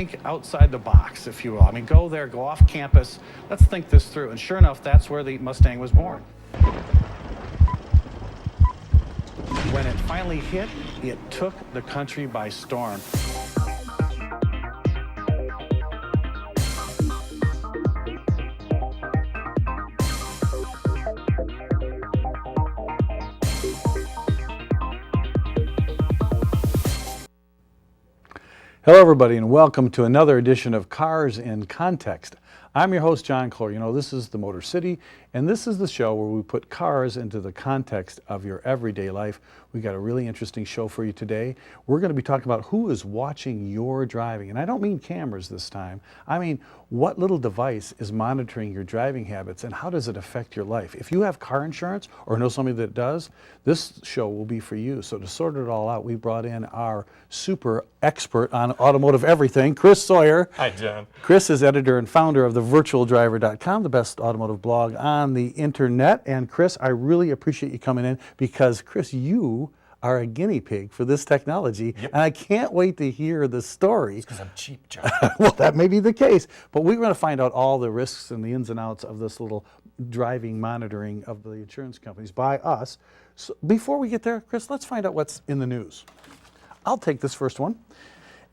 think outside the box, if you will. I mean, go there, go off campus. Let's think this through. And sure enough, that's where the Mustang was born. When it finally hit, it took the country by storm. Hello, everybody, and welcome to another edition of Cars in Context. I'm your host, John Clore. You know, this is the Motor City, and this is the show where we put cars into the context of your everyday life. We got a really interesting show for you today. We're going to be talking about who is watching your driving. And I don't mean cameras this time. I mean, what little device is monitoring your driving habits and how does it affect your life? If you have car insurance or know somebody that does, this show will be for you. So to sort it all out, we brought in our super expert on automotive everything, Chris Sawyer. Hi, John. Chris is editor and founder of thevirtualdriver.com, the best automotive blog on the internet. And Chris, I really appreciate you coming in because, Chris, you are a guinea pig for this technology, and I can't wait to hear the story. It's because I'm cheap, John. Well, that may be the case, but we're going to find out all the risks and the ins and outs of this little driving monitoring of the insurance companies by us. So before we get there, Chris, let's find out what's in the news. I'll take this first one.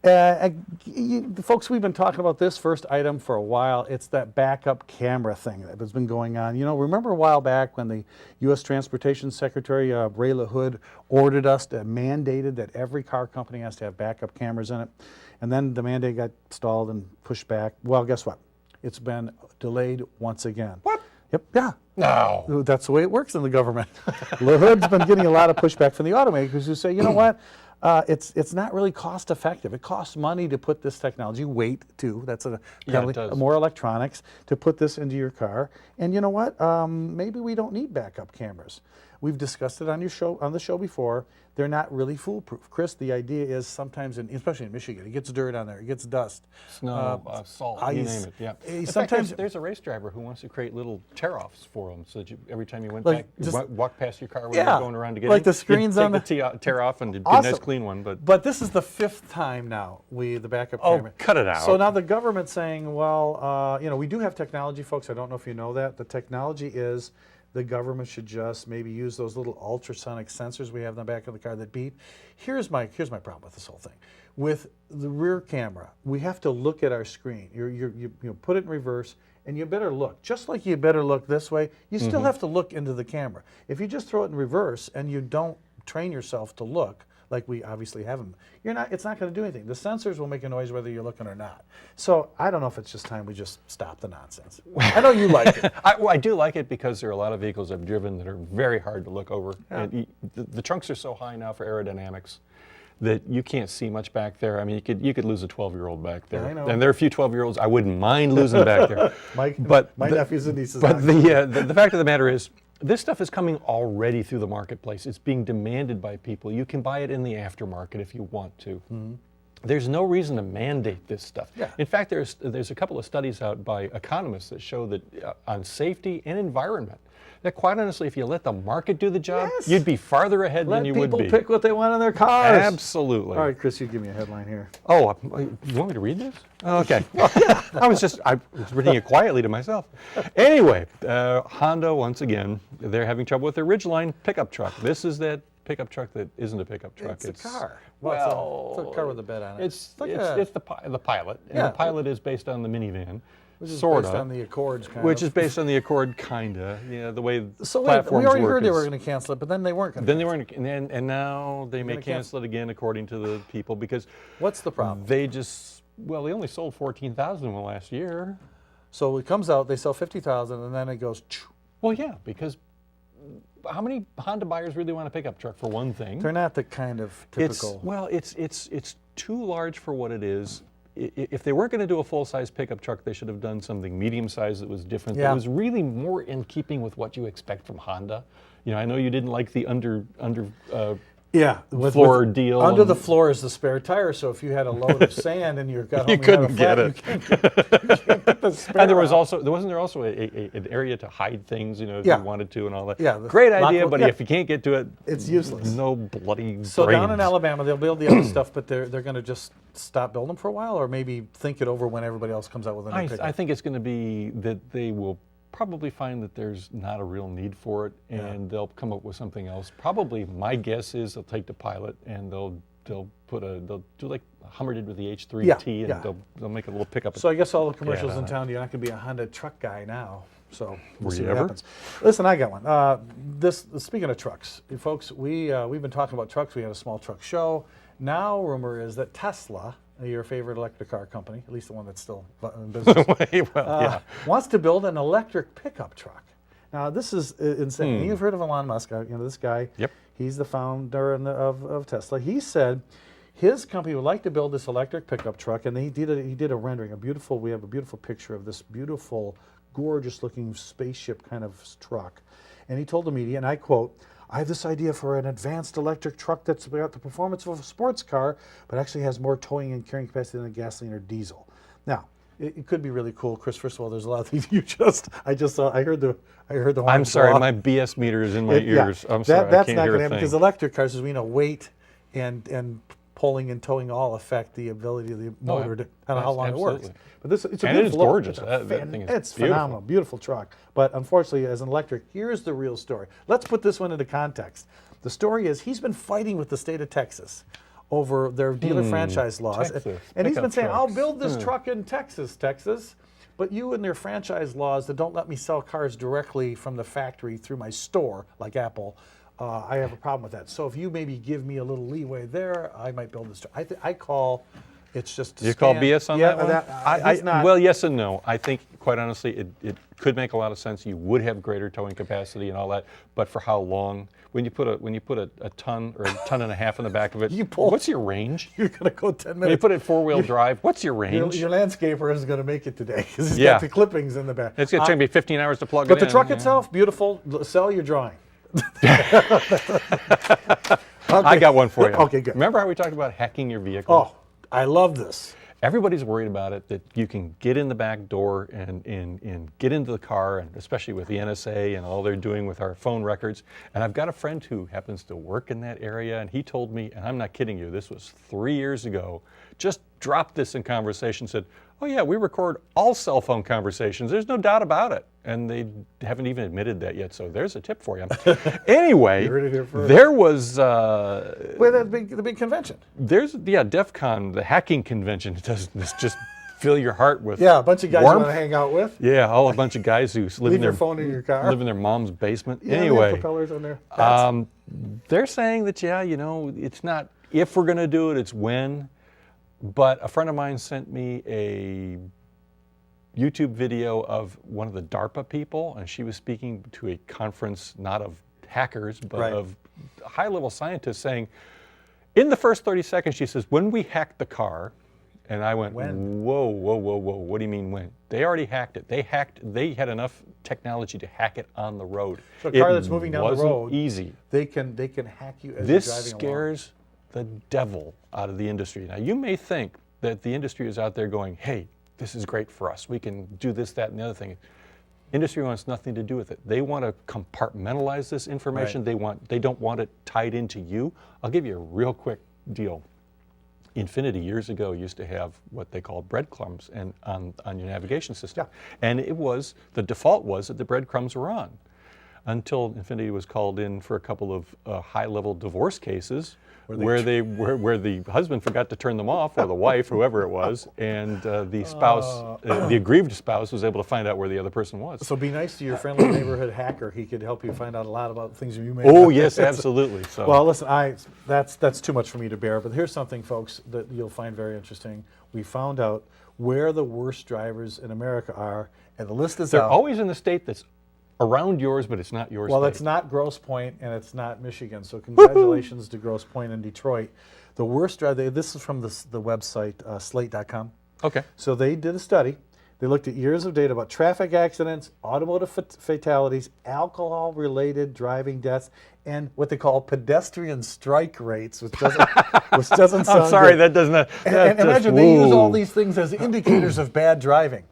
Folks, we've been talking about this first item for a while. It's that backup camera thing that has been going on. You know, remember a while back when the U.S. Transportation Secretary, Ray LaHood, ordered us to mandated that every car company has to have backup cameras in it? And then the mandate got stalled and pushed back. Well, guess what? It's been delayed once again. What? Yep, yeah. No. That's the way it works in the government. LaHood's been getting a lot of pushback from the automakers who say, you know what? It's not really cost effective. It costs money to put this technology, weight too, that's a penalty, more electronics to put this into your car. And you know what? Maybe we don't need backup cameras. We've discussed it on the show before. They're not really foolproof. Chris, the idea is sometimes, especially in Michigan, it gets dirt on there, it gets dust. Snow, salt, you name it, yeah. Sometimes there's a race driver who wants to create little tear-offs for them so that every time you went like back, walk past your car when you're going around to get like in, the screens on the tear off and get a nice clean one. But this is the fifth time now the backup camera. Oh, cut it out. So now the government's saying, well, you know, we do have technology, folks. I don't know if you know that. The technology is the government should just maybe use those little ultrasonic sensors we have in the back of the car that beep. Here's my problem with this whole thing. With the rear camera, we have to look at our screen. You put it in reverse, and you better look. Just like you better look this way, you still have to look into the camera. If you just throw it in reverse and you don't train yourself to look, like we obviously have them, it's not going to do anything. The sensors will make a noise whether you're looking or not. So I don't know if it's just time we just stop the nonsense. I know you like it. I do like it because there are a lot of vehicles I've driven that are very hard to look over. Yeah. And the trunks are so high now for aerodynamics that you can't see much back there. I mean, you could lose a 12-year-old back there. I know. And there are a few 12-year-olds I wouldn't mind losing back there. My nephews and nieces. But the fact of the matter is, this stuff is coming already through the marketplace. It's being demanded by people. You can buy it in the aftermarket if you want to. Mm-hmm. There's no reason to mandate this stuff. Yeah. In fact, there's a couple of studies out by economists that show that on safety and environment, that quite honestly, if you let the market do the job, Yes. you'd be farther ahead than you would be. Let people pick what they want in their cars. Absolutely. All right, Chris, you give me a headline here. Oh, you want me to read this? Okay. Well, yeah, I was reading it quietly to myself. Anyway, Honda, once again, they're having trouble with their Ridgeline pickup truck. This is that pickup truck that isn't a pickup truck. It's a car. Well, it's a car with a bed on it. It's the Pilot. And Yeah. the Pilot is based on the minivan. Which is sorta. based on the Accords, kind Which of. is based on the Accord, kinda. Yeah, the way So wait, platforms we already work heard they is- were going to cancel it, but then they weren't going to. Then they weren't, and now they may gonna cancel it again, according to the people, because What's the problem? they only sold 14,000 in the last year. So it comes out, they sell 50,000, and then it goes. Well, yeah, because how many Honda buyers really want a pickup truck for one thing? They're not the kind of typical. It's too large for what it is. If they weren't going to do a full-size pickup truck, they should have done something medium-sized that was different. Yeah. That was really more in keeping with what you expect from Honda. You know, I know you didn't like the Yeah, floor deal. Under and the floor is the spare tire, so if you had a load of sand and you got home, You and couldn't had a get flat, it. You can't get the spare. And there was out. also wasn't there also an area to hide things, if Yeah. you wanted to and all that. Yeah, the Great lock- idea, but yeah. if you can't get to it, It's useless. No bloody So brains. down in Alabama, they'll build the other stuff, but they're going to just stop building them for a while, or maybe think it over when everybody else comes out with a new pickup. I think it's going to be that they will probably find that there's not a real need for it, and they'll come up with something else. Probably, my guess is they'll take the Pilot and they'll do like Hummer did with the H3T, and they'll make a little pickup. So I guess all the commercials Yeah, in town, you're not going to be a Honda truck guy now. So we'll Were see you what ever? happens. Listen, I got one. Speaking of trucks, folks, we've been talking about trucks. We had a small truck show. Now, rumor is that Tesla, your favorite electric car company, at least the one that's still in business, wants to build an electric pickup truck. Now, this is insane. You've heard of Elon Musk, this guy. Yep. He's the founder of Tesla. He said his company would like to build this electric pickup truck, and he did a rendering, we have a beautiful picture of this beautiful, gorgeous-looking spaceship kind of truck. And he told the media, and I quote, "I have this idea for an advanced electric truck that's got the performance of a sports car, but actually has more towing and carrying capacity than a gasoline or diesel." Now, it could be really cool, Chris. First of all, there's a lot of things I heard the horns I'm sorry, go off. my BS meter is in my Yeah, ears. I'm sorry, that's I can't not hear going to a happen thing. because electric cars, as we know, weight and pulling and towing all affect the ability of the motor to how long it works. absolutely. But it's a And it is beautiful look. gorgeous. It's That thing is it's beautiful. phenomenal, beautiful truck. But unfortunately, as an electric, here's the real story. Let's put this one into context. The story is he's been fighting with the state of Texas over their dealer franchise laws, Texas, and he's been pickup saying, "I'll trucks. build this truck in Texas." But you and their franchise laws that don't let me sell cars directly from the factory through my store, like Apple, I have a problem with that. So if you maybe give me a little leeway there, I might build this truck. I call it's just. You call BS on that one? he's not. Well, yes and no. I think, quite honestly, it could make a lot of sense. You would have greater towing capacity and all that, but for how long? When you put a ton or a ton and a half in the back of it, what's your range? You're going to go 10 minutes. When you put it four-wheel drive, what's your range? Your landscaper isn't going to make it today because he's Yeah. got the clippings in the back. It's going to take me 15 hours to plug it But in. the truck itself, beautiful. Sell your drawing. I got one for you. Okay, good. Remember how we talked about hacking your vehicle? Oh, I love this. Everybody's worried about it, that you can get in the back door and get into the car, and especially with the NSA and all they're doing with our phone records. And I've got a friend who happens to work in that area, and he told me, and I'm not kidding you, this was 3 years ago, just dropped this in conversation, said, "Oh yeah, we record all cell phone conversations. There's no doubt about it." And they haven't even admitted that yet, so there's a tip for you. Anyway, You heard it here first. there was... Wait, the big convention. There's DEF CON, the hacking convention. It does this just fill your heart with Yeah, a bunch of guys you warmth. want to hang out with. Yeah, all a bunch of guys who live Leave in their your phone in your car. live in their mom's basement. Yeah, they have Anyway, propellers on there. they're saying that it's not if we're going to do it, it's when. But a friend of mine sent me a YouTube video of one of the DARPA people, and she was speaking to a conference not of hackers but Right. of high-level scientists, saying, in the first 30 seconds, she says, "When we hacked the car," and I went, When? Whoa, what do you mean when? They already hacked it. They had enough technology to hack it on the road. So a car It that's moving down the wasn't road, easy. They can hack you as This you're driving scares the devil out of the industry. Now, you may think that the industry is out there going, "Hey, this is great for us. We can do this, that, and the other thing." Industry wants nothing to do with it. They want to compartmentalize this information. Right. They don't want it tied into you. I'll give you a real quick deal. Infiniti years ago used to have what they called breadcrumbs on your navigation system. Yeah. And the default was that the breadcrumbs were on, until Infiniti was called in for a couple of high-level divorce cases where the husband forgot to turn them off, or the wife, whoever it was, and the spouse, the aggrieved spouse, was able to find out where the other person was. So be nice to your friendly neighborhood hacker. He could help you find out a lot about things you may Oh not. yes, absolutely. So Well, listen, that's too much for me to bear. But here's something, folks, that you'll find very interesting. We found out where the worst drivers in America are, and the list is they're out. always in the state that's around yours, but it's not yours. Well, it's not Grosse Pointe and it's not Michigan. So congratulations to Grosse Pointe and Detroit. The worst driver. This is from the website slate.com. Okay. So they did a study. They looked at years of data about traffic accidents, automotive fatalities, alcohol-related driving deaths, and what they call pedestrian strike rates, which doesn't sound I'm sorry, good. that does not. And imagine they use all these things as indicators of bad driving.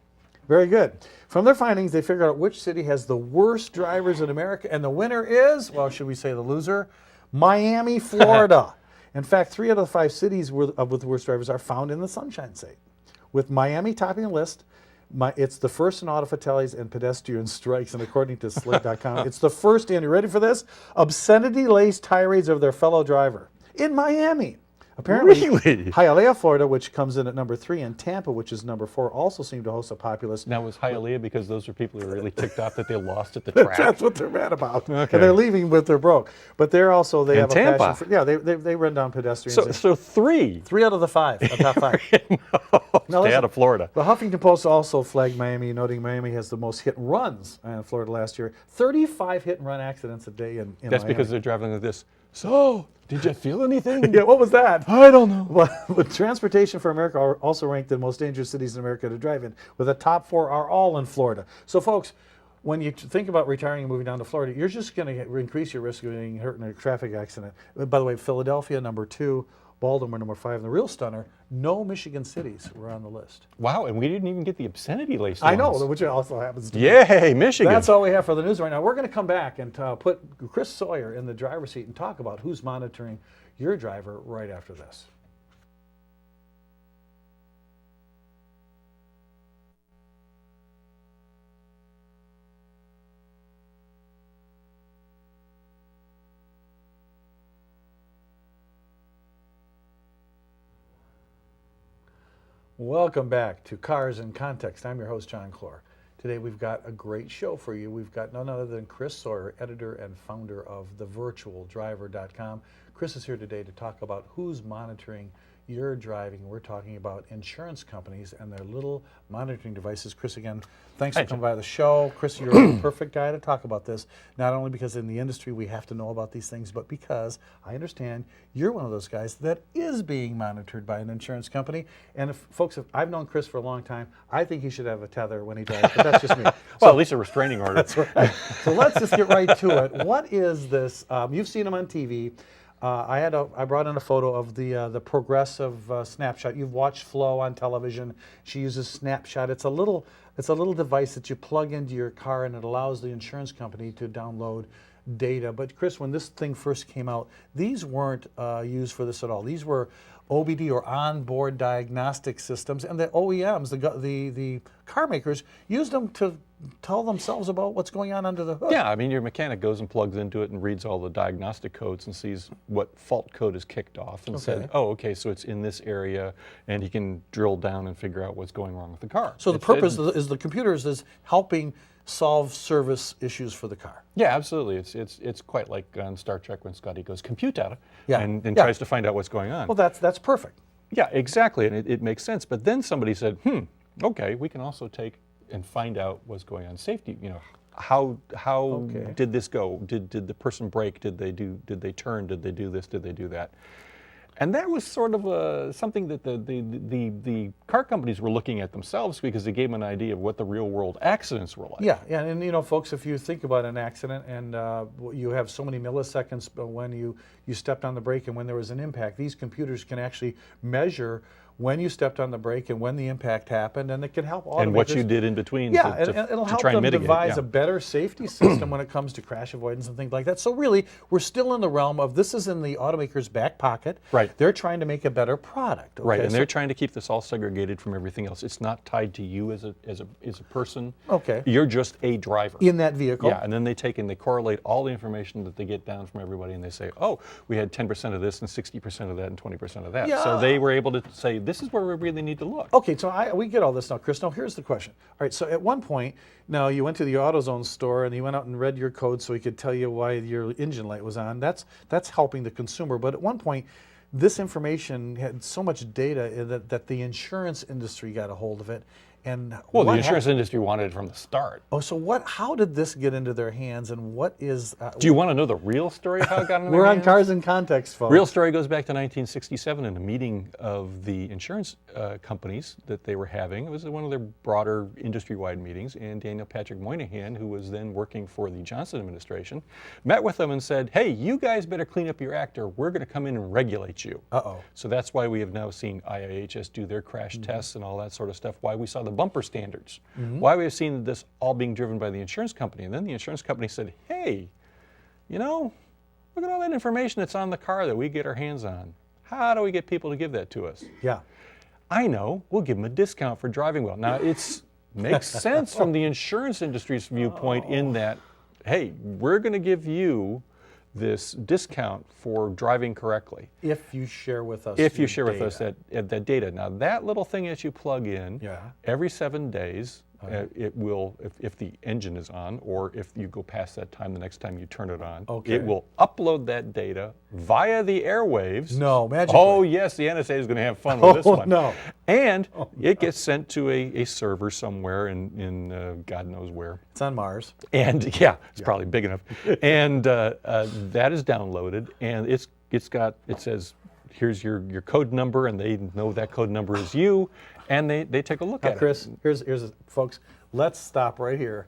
Very good. From their findings, they figured out which city has the worst drivers in America, and the winner is, well, should we say the loser? Miami, Florida. In fact, 3 out of the 5 cities with the worst drivers are found in the Sunshine State, with Miami topping the list. It's the first in auto fatalities and pedestrian strikes, and according to Slate.com, it's the first in, you ready for this? Obscenity-laced tirades of their fellow driver in Miami. Apparently, Really? Hialeah, Florida, which comes in at number 3, and Tampa, which is number 4, also seem to host a populous. Now, was Hialeah because those are people who are really ticked off that they lost at the track? That's what they're mad about. Okay. And they're leaving with their broke. But they're also, they have Tampa. a passion for, yeah, they run down pedestrians. So 3. 3 out of the 5, the top 5. Now, Stay listen, out of Florida. the Huffington Post also flagged Miami, noting Miami has the most hit and runs in Florida last year. 35 hit and run accidents a day in That's Miami. because they're driving like this. So, did you feel anything? Yeah, what was that? I don't know. Well, Transportation for America are also ranked the most dangerous cities in America to drive in, with the top 4 are all in Florida. So, folks, when you think about retiring and moving down to Florida, you're just going to increase your risk of getting hurt in a traffic accident. By the way, Philadelphia, number 2, Baltimore, number 5, and the real stunner, no Michigan cities were on the list. Wow, and we didn't even get the obscenity laced I know, ones. which also happens to me. Yay, Michigan. That's all we have for the news right now. We're going to come back and put Chris Sawyer in the driver's seat and talk about who's monitoring your driver right after this. Welcome back to Cars in Context. I'm your host, John Clore. Today we've got a great show for you. We've got none other than Chris Sawyer, editor and founder of thevirtualdriver.com. Chris is here today to talk about who's monitoring your driving. We're talking about insurance companies and their little monitoring devices. Chris, again, thanks for coming by the show. Chris, you're the perfect guy to talk about this, not only because in the industry we have to know about these things, but because I understand you're one of those guys that is being monitored by an insurance company. And if I've known Chris for a long time, I think he should have a tether when he drives, but that's just me. Well, at least a restraining order. That's right. So let's just get right to it. What is this? You've seen him on TV. I brought in a photo of the Progressive Snapshot. You've watched Flo on television. She uses Snapshot. It's a little device that you plug into your car, and it allows the insurance company to download data. But Chris, when this thing first came out, these weren't used for this at all. These were OBD, or onboard diagnostic systems, and the OEMs, the car makers, used them to tell themselves about what's going on under the hood. Yeah, I mean, your mechanic goes and plugs into it and reads all the diagnostic codes and sees what fault code is kicked off and says, oh, okay, so it's in this area, and he can drill down and figure out what's going wrong with the car. So the purpose is the computers is helping solve service issues for the car. Yeah, absolutely. It's quite like on Star Trek when Scotty goes, computer, Yeah. and Yeah. tries to find out what's going on. Well, that's perfect. Yeah, exactly, and it makes sense. But then somebody said, okay, we can also take and find out what's going on safety. You know, how Okay. did this go? Did the person brake? Did they turn? Did they do this? Did they do that? And that was sort of something that the car companies were looking at themselves, because they gave them an idea of what the real world accidents were like. Yeah, and you know, folks, if you think about an accident and you have so many milliseconds when you stepped on the brake and when there was an impact, these computers can actually measure when you stepped on the brake and when the impact happened, and it can help automakers. And what you did in between Yeah, to and it'll to help try and them mitigate. devise Yeah. a better safety system when it comes to crash avoidance and things like that. So really, we're still in the realm of this is in the automaker's back pocket. Right. They're trying to make a better product. Right, okay? and they're trying to keep this all segregated from everything else. It's not tied to you as a person. Okay. You're just a driver. in that vehicle. Yeah, and then they take and they correlate all the information that they get down from everybody, and they say, oh, we had 10% of this and 60% of that and 20% of that. Yeah. So they were able to say, this is where we really need to look. Okay, so we get all this now, Chris. Now here's the question. All right, so at one point, now you went to the AutoZone store and you went out and read your code so he could tell you why your engine light was on. That's helping the consumer. But at one point, this information had so much data that the insurance industry got a hold of it, And Well, the what insurance industry wanted it from the start. Oh, so what? How did this get into their hands, and what is? Do you want to know the real story of how it got into their We're on hands? Cars and Context, folks. Real story goes back to 1967 in a meeting of the insurance companies that they were having. It was one of their broader industry-wide meetings, and Daniel Patrick Moynihan, who was then working for the Johnson administration, met with them and said, hey, you guys better clean up your act or we're going to come in and regulate you. Uh-oh. So that's why we have now seen IIHS do their crash tests and all that sort of stuff, why we saw the bumper standards, why we have seen this all being driven by the insurance company. And then the insurance company said, hey, you know, look at all that information that's on the car that we get our hands on. How do we get people to give that to us? Yeah. I know, we'll give them a discount for driving well. Now, it makes sense from the insurance industry's viewpoint in that, hey, we're going to give you this discount for driving correctly. If you share with us. If you your share with data. us that data. Now, that little thing that you plug in, Yeah. every 7 days, it will, if the engine is on, or if you go past that time the next time you turn it on, Okay. it will upload that data via the airwaves. No, magically. Oh, yes, the NSA is going to have fun with this one. no. And it gets sent to a server somewhere in God knows where. It's on Mars. And yeah, it's probably big enough. And that is downloaded, and it says, here's your code number, and they know that code number is you, and they take a look Now, at Chris, here's folks. Let's stop right here.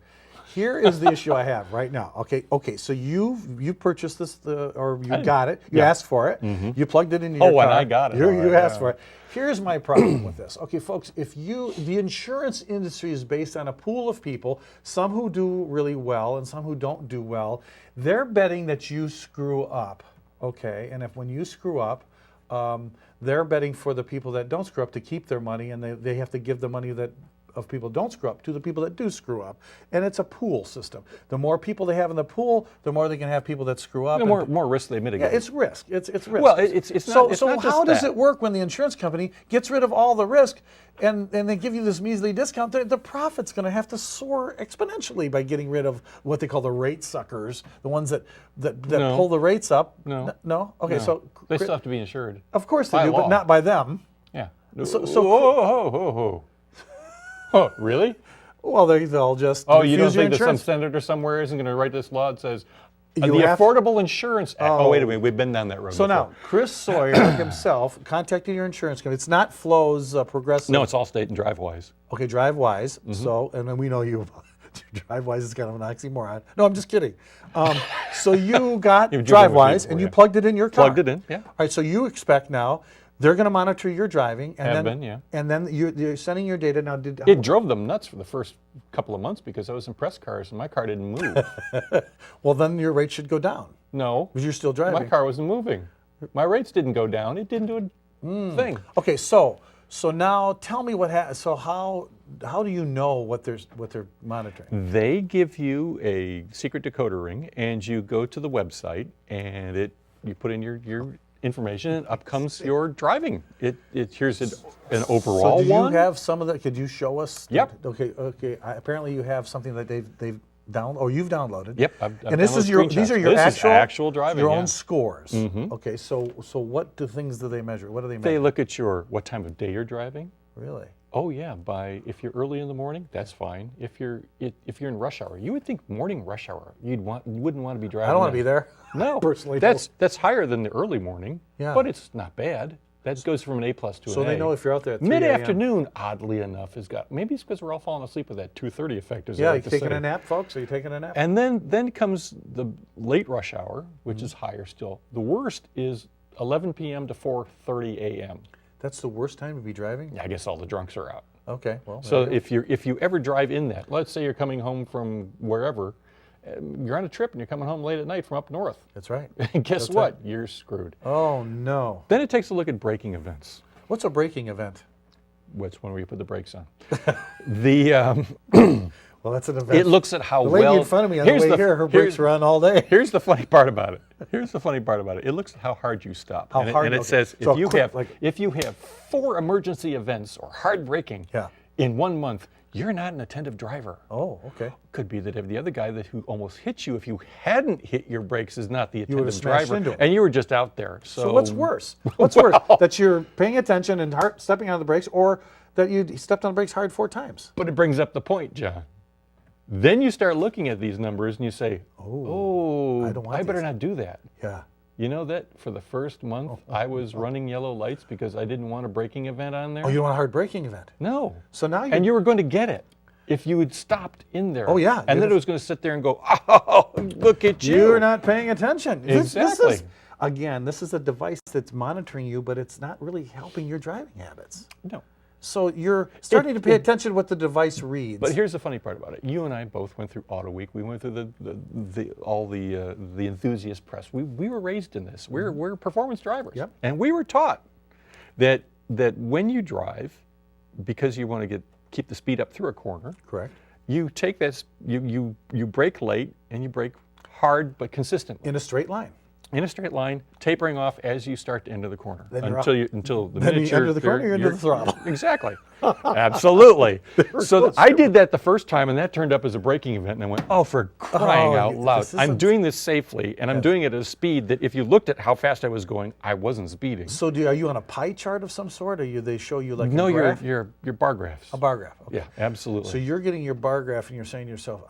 Here is the issue I have right now. Okay. So you purchased this, or you got it. You asked for it. You plugged it into your car. and I got it. You All right, asked yeah. for it. Here's my problem with this. Okay, folks. The insurance industry is based on a pool of people, some who do really well and some who don't do well. They're betting that you screw up. Okay, and when you screw up, they're betting for the people that don't screw up to keep their money, and they have to give the money that of people don't screw up to the people that do screw up, and it's a pool system. The more people they have in the pool, the more they can have people that screw up. The more risk they mitigate. Yeah, it's risk. It's risk. Well, it's not- so. it's So not just how does that. it work when the insurance company gets rid of all the risk, and they give you this measly discount? The profit's going to have to soar exponentially by getting rid of what they call the rate suckers, the ones that No. pull the rates up. No. No. Okay. No. So they still have to be insured. of course they by do, law. but not by them. Yeah. So- Oh, really? Well, they'll just Oh, you don't refuse your think that some insurance. senator somewhere isn't going to write this law that says You the have- Affordable Insurance Act? Oh, wait a minute, we've been down that road. So before. now, Chris Sawyer himself contacted your insurance company. It's not Flo's Progressive. No, it's Allstate and DriveWise. Okay, DriveWise. Mm-hmm. So, and then we know you. DriveWise is kind of an oxymoron. No, I'm just kidding. So you got You've driven with me DriveWise, before, and you yeah. plugged it in your car. Plugged it in, yeah. All right. So you expect now they're going to monitor your driving, and Have then been, yeah. and then you're sending your data. Now, It drove them nuts for the first couple of months because I was in press cars and my car didn't move. well, then your rate should go down No, because you're still driving. my car wasn't moving. My rates didn't go down. It didn't do a thing. Okay, so now tell me what happened. So how do you know what they're monitoring? They give you a secret decoder ring, and you go to the website, and you put in your information, and up comes your driving. Here's an overall So do you one. have some of that? Could you show us? Yep. Okay. Apparently you have something that they've you've downloaded. Yep, I've and this is downloaded these are screenshots. your This is actual driving, your yeah. own scores. Okay. So what things do they measure? What do they measure? They look at what time of day you're driving. Really? Oh yeah, if you're early in the morning, that's fine. If you're in rush hour, you would think morning rush hour, you wouldn't want to be driving. I don't want to then. be there. No, personally. that's higher than the early morning. Yeah. But it's not bad. That goes from an A+ to So an A. they know if you're out there at 3 a.m. Mid-afternoon, oddly enough, maybe it's because we're all falling asleep with that 2:30 effect. As Yeah, I you like to taking say. a nap, folks? Are you taking a nap? And then comes the late rush hour, which is higher still. The worst is 11 p.m. to 4:30 a.m. That's the worst time to be driving. I guess all the drunks are out. Okay. Well. So there you if you ever drive in that, let's say you're coming home from wherever, you're on a trip and you're coming home late at night from up north. go. That's right. And guess That's what? You're screwed. Oh no. Then it takes a look at braking events. What's a braking event? Which one where you put the brakes on? The Well, that's an event. it looks at how The lady well. in front of me on the way here, her brakes run all day. Here's the funny part about it. It looks at how hard you stop. How and hard- and it okay. says So if you quick, have like- if you have 4 emergency events or hard braking Yeah. in 1 month, you're not an attentive driver. Oh, okay. Could be that if the other guy who almost hit you, if you hadn't hit your brakes, is not the would've attentive smashed driver, into him. and you were just out there. So what's worse? What's worse? That you're paying attention and stepping on the brakes, or that you stepped on the brakes hard 4 times. But it brings up the point, John. Then you start looking at these numbers and you say, oh, I don't want I better these. not do that. Yeah. You know that for the first month I was running yellow lights because I didn't want a braking event on there? Oh, you don't want a hard braking event. No. So now And you were going to get it if you had stopped in there. Oh, yeah. And then it was going to sit there and go, oh, look at you. You're not paying attention. Exactly. This is a device that's monitoring you, but it's not really helping your driving habits. No. So you're starting to pay attention to what the device reads. But here's the funny part about it. You and I both went through Auto Week. We went through all the enthusiast press. We were raised in this. We're performance drivers. Yep. And we were taught that when you drive, because you want to keep the speed up through a corner, Correct. you take that you brake late and you brake hard but consistently In a straight line. in a straight line, tapering off as you start to enter the corner. Then you're until the Then minute you enter the corner, you're into the throttle. Exactly. Absolutely. So I did that the first time, and that turned up as a braking event, and I went, oh, for crying out loud. this I'm isn't- doing this safely, and I'm doing it at a speed that if you looked at how fast I was going, I wasn't speeding. So are you on a pie chart of some sort, or they show you like No, a graph? your bar graphs. A bar graph. Okay. Yeah, absolutely. So you're getting your bar graph and you're saying to yourself,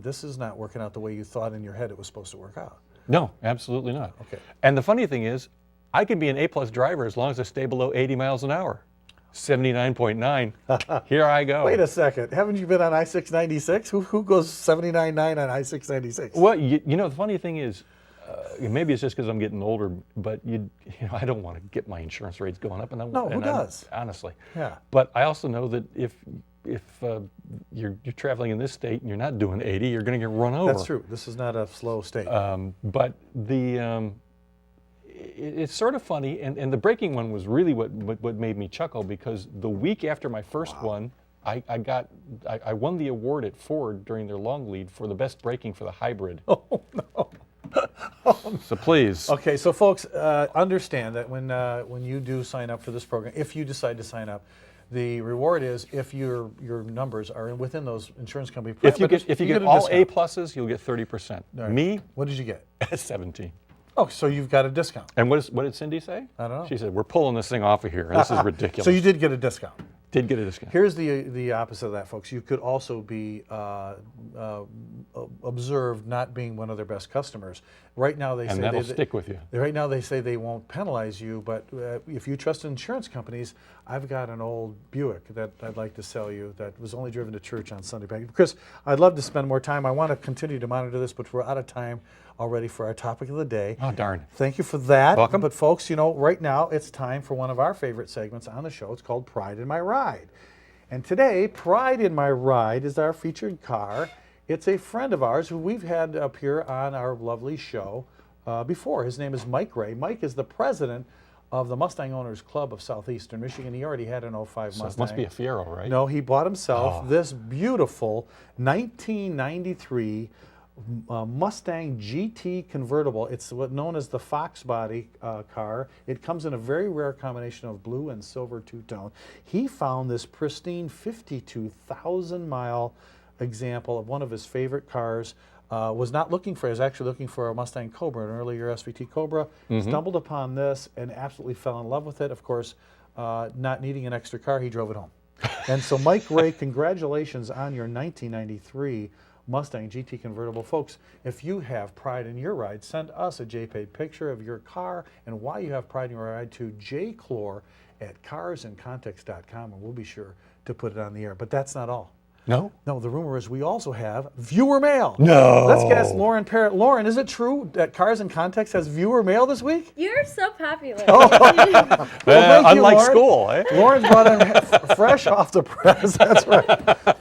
this is not working out the way you thought in your head it was supposed to work out. No, absolutely not. Okay. And the funny thing is, I can be an A-plus driver as long as I stay below 80 miles an hour. 79.9. Here I go. Wait a second. Haven't you been on I-696? Who goes 79.9 on I-696? Well, you know, the funny thing is, maybe it's just because I'm getting older, but I don't want to get my insurance rates going up. No, who does? Honestly. Yeah. But I also know that if you're traveling in this state and you're not doing 80, you're going to get run over. That's true. This is not a slow state. But it's sort of funny, and the braking one was really what made me chuckle, because the week after my first one, I won the award at Ford during their long lead for the best braking for the hybrid. Oh, no. So please. Okay, so folks, understand that when you do sign up for this program, if you decide to sign up, the reward is if your numbers are within those insurance company If you parameters, get a all discount. A pluses, you'll get 30%. Right. Me, What did you get? 17. Oh, so you've got a discount. And what did Cindy say? I don't know. She said, we're pulling this thing off of here. This is ridiculous. So you did get a discount. did get a discount. Here's the opposite of that, folks. You could also be observed not being one of their best customers. Right now they say And that'll stick with you. Right now they say they won't penalize you, but if you trust insurance companies, I've got an old Buick that I'd like to sell you that was only driven to church on Sunday. Chris, I'd love to spend more time. I want to continue to monitor this, but we're out of time already for our topic of the day. Oh, darn. Thank you for that. Welcome. But folks, you know, right now it's time for one of our favorite segments on the show. It's called Pride in My Ride. And today, Pride in My Ride is our featured car. It's a friend of ours who we've had up here on our lovely show before. His name is Mike Ray. Mike is the president of the Mustang Owners Club of Southeastern Michigan. He already had an 05 So Mustang. it must be a Fiero, right? No, he bought himself this beautiful 1993 Mustang GT convertible. It's what known as the Fox body car. It comes in a very rare combination of blue and silver two-tone. He found this pristine 52,000 mile example of one of his favorite cars. Was not looking for, he was actually looking for a Mustang Cobra, an earlier SVT Cobra. Stumbled upon this and absolutely fell in love with it. Of course, not needing an extra car, he drove it home. And so Mike Ray, congratulations on your 1993 Mustang GT convertible. Folks, if you have pride in your ride, send us a JPEG picture of your car and why you have pride in your ride to jclore@carsandcontext.com, and we'll be sure to put it on the air. But that's not all. No? No, the rumor is we also have viewer mail. No. Let's guess Lauren Parrott. Lauren, is it true that Cars and Context has viewer mail this week? You're so popular. Thank you, Unlike Lauren. school, eh? Lauren's brought in fresh off the press. That's right.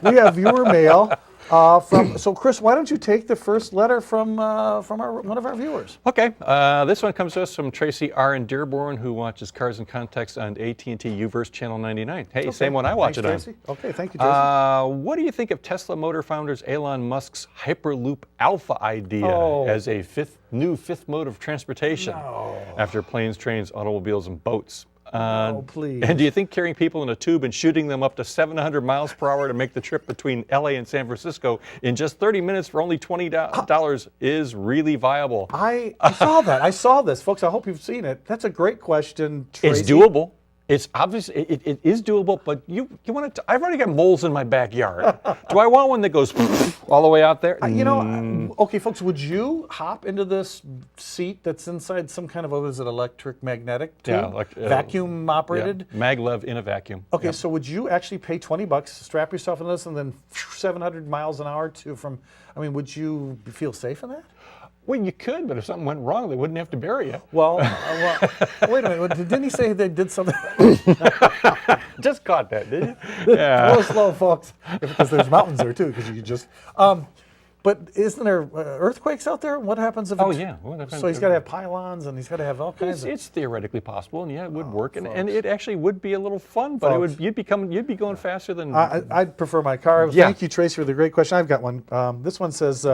We have viewer mail so Chris, why don't you take the first letter from one of our viewers? Okay, this one comes to us from Tracy R. in Dearborn, who watches Cars and Context on AT&T Uverse Channel 99. Hey, Okay. same one I watch Thanks, it on. Tracy. Okay, thank you, Tracy. What do you think of Tesla Motor founders Elon Musk's Hyperloop Alpha idea as a new fifth mode of transportation after planes, trains, automobiles, and boats? Please. And do you think carrying people in a tube and shooting them up to 700 miles per hour to make the trip between LA and San Francisco in just 30 minutes for only $20 is really viable? I saw that. I saw this. Folks, I hope you've seen it. That's a great question, Tracy. It's doable. It's obvious, it is doable, but you want to, I've already got moles in my backyard. Do I want one that goes all the way out there? You know, okay, folks, would you hop into this seat that's inside some kind of, what is it, electric magnetic tube? Yeah, vacuum operated? Yeah, maglev in a vacuum. Okay, Yep. so would you actually pay $20, strap yourself into this, and then 700 miles an hour would you feel safe in that? Well, you could, but if something went wrong, they wouldn't have to bury you. Well, wait a minute, didn't he say they did something? Just caught that, did you? A little slow, folks, because there's mountains there too, because you could just, but isn't there earthquakes out there? What happens if Oh, it's, yeah. What happens so he's if- got to have pylons, and he's got to have all kinds of... It's theoretically possible, and yeah, it would work, and folks. it actually would be a little fun, but Folks. you'd be going faster than. I'd prefer my car. Yeah. Thank you, Tracy, for the great question. I've got one. This one says,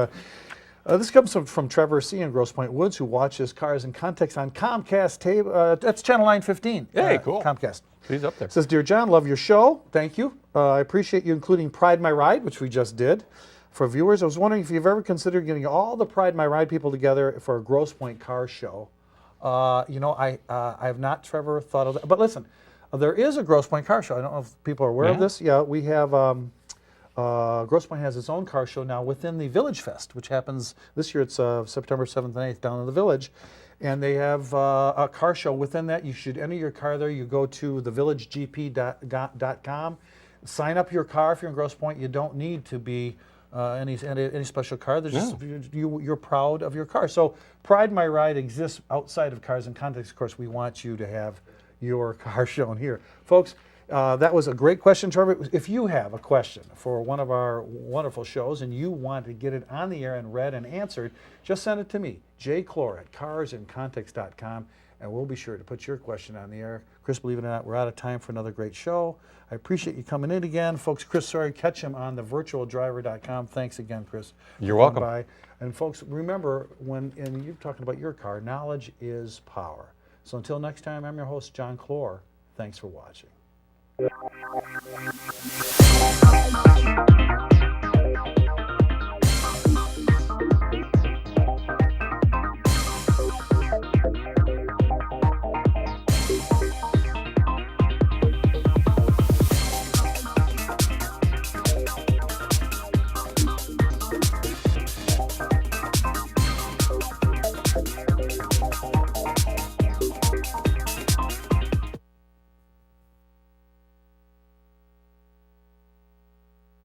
this comes from Trevor C. in Grosse Pointe Woods, who watches Cars in Context on Comcast. That's channel 915. Hey, cool. Comcast. He's up there. Says, Dear John, love your show. Thank you. I appreciate you including Pride My Ride, which we just did. For viewers, I was wondering if you've ever considered getting all the Pride My Ride people together for a Grosse Pointe car show. I have not, Trevor, thought of that. But listen, there is a Grosse Pointe car show. I don't know if people are aware of Yeah. this. Yeah, we have... Grosse Pointe has its own car show now within the Village Fest, which happens this year. It's September 7th and 8th down in the Village. And they have a car show within that. You should enter your car there. You go to thevillagegp.com, sign up your car if you're in Grosse Pointe. You don't need to be any special car. There's just, you're proud of your car. So Pride My Ride exists outside of Cars in Context. Of course, we want you to have your car shown here. Folks, that was a great question, Trevor. If you have a question for one of our wonderful shows and you want to get it on the air and read and answered, just send it to me, jclore@carsincontext.com, and we'll be sure to put your question on the air. Chris, believe it or not, we're out of time for another great show. I appreciate you coming in again. Folks, Chris Sawyer, catch him on thevirtualdriver.com. Thanks again, Chris. You're for coming welcome. by. And folks, remember, and you're talking about your car, knowledge is power. So until next time, I'm your host, John Clore. Thanks for watching.